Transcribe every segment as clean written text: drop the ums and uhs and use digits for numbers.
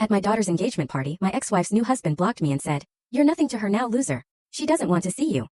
At my daughter's engagement party, my ex-wife's new husband blocked me and said, "You're nothing to her now, loser. She doesn't want to see you."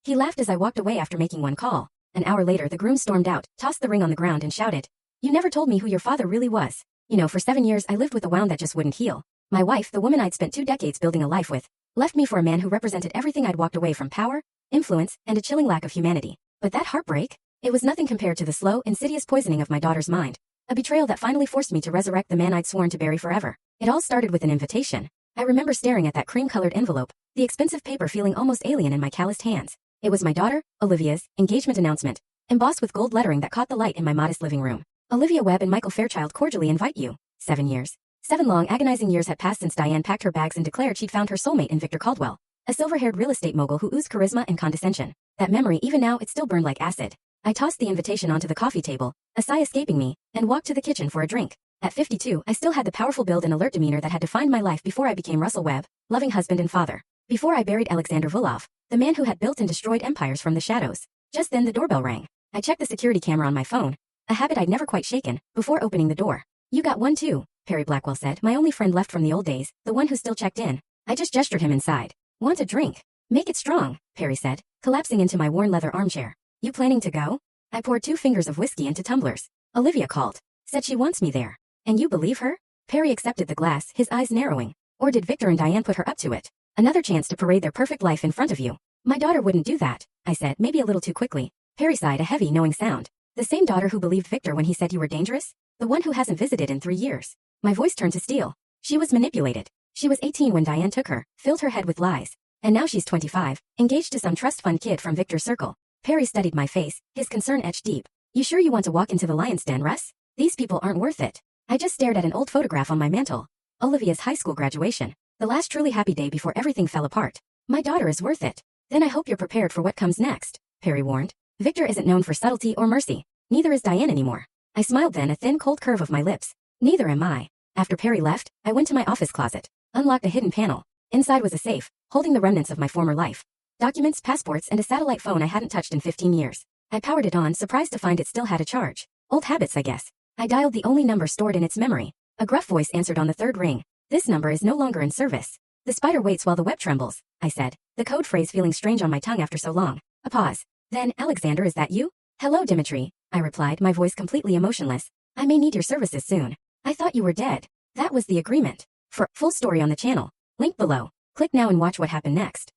He laughed as I walked away after making one call. An hour later, the groom stormed out, tossed the ring on the ground and shouted, "You never told me who your father really was." For 7 years I lived with a wound that just wouldn't heal. My wife, the woman I'd spent 2 decades building a life with, left me for a man who represented everything I'd walked away from: power, influence, and a chilling lack of humanity. But that heartbreak? It was nothing compared to the slow, insidious poisoning of my daughter's mind. A betrayal that finally forced me to resurrect the man I'd sworn to bury forever. It all started with an invitation. I remember staring at that cream-colored envelope, the expensive paper feeling almost alien in my calloused hands. It was my daughter, Olivia's, engagement announcement, embossed with gold lettering that caught the light in my modest living room. "Olivia Webb and Michael Fairchild cordially invite you." 7 years. 7 long, agonizing years had passed since Diane packed her bags and declared she'd found her soulmate in Victor Caldwell, a silver-haired real estate mogul who oozed charisma and condescension. That memory, even now, it still burned like acid. I tossed the invitation onto the coffee table, a sigh escaping me, and walked to the kitchen for a drink. At 52, I still had the powerful build and alert demeanor that had defined my life before I became Russell Webb, loving husband and father. Before I buried Alexander Vulov, the man who had built and destroyed empires from the shadows. Just then the doorbell rang. I checked the security camera on my phone, a habit I'd never quite shaken, before opening the door. "You got one too," Perry Blackwell said, my only friend left from the old days, the one who still checked in. I just gestured him inside. "Want a drink?" "Make it strong," Perry said, collapsing into my worn leather armchair. "You planning to go?" I poured 2 fingers of whiskey into tumblers. "Olivia called. Said she wants me there." "And you believe her?" Perry accepted the glass, his eyes narrowing. "Or did Victor and Diane put her up to it? Another chance to parade their perfect life in front of you." "My daughter wouldn't do that," I said, maybe a little too quickly. Perry sighed, a heavy, knowing sound. "The same daughter who believed Victor when he said you were dangerous? The one who hasn't visited in 3 years." My voice turned to steel. "She was manipulated. She was 18 when Diane took her, filled her head with lies. And now she's 25, engaged to some trust fund kid from Victor's circle." Perry studied my face, his concern etched deep. "You sure you want to walk into the lion's den, Russ? These people aren't worth it." I just stared at an old photograph on my mantle. Olivia's high school graduation. The last truly happy day before everything fell apart. "My daughter is worth it." "Then I hope you're prepared for what comes next," Perry warned. "Victor isn't known for subtlety or mercy. Neither is Diane anymore." I smiled then, a thin, cold curve of my lips. "Neither am I." After Perry left, I went to my office closet, unlocked a hidden panel. Inside was a safe, holding the remnants of my former life. Documents, passports, and a satellite phone I hadn't touched in 15 years. I powered it on, surprised to find it still had a charge. Old habits, I guess. I dialed the only number stored in its memory. A gruff voice answered on the 3rd ring. "This number is no longer in service." "The spider waits while the web trembles," I said, the code phrase feeling strange on my tongue after so long. A pause. Then, "Alexander, is that you?" "Hello, Dimitri," I replied, my voice completely emotionless. "I may need your services soon." "I thought you were dead." "That was the agreement." For full story on the channel, link below. Click now and watch what happened next.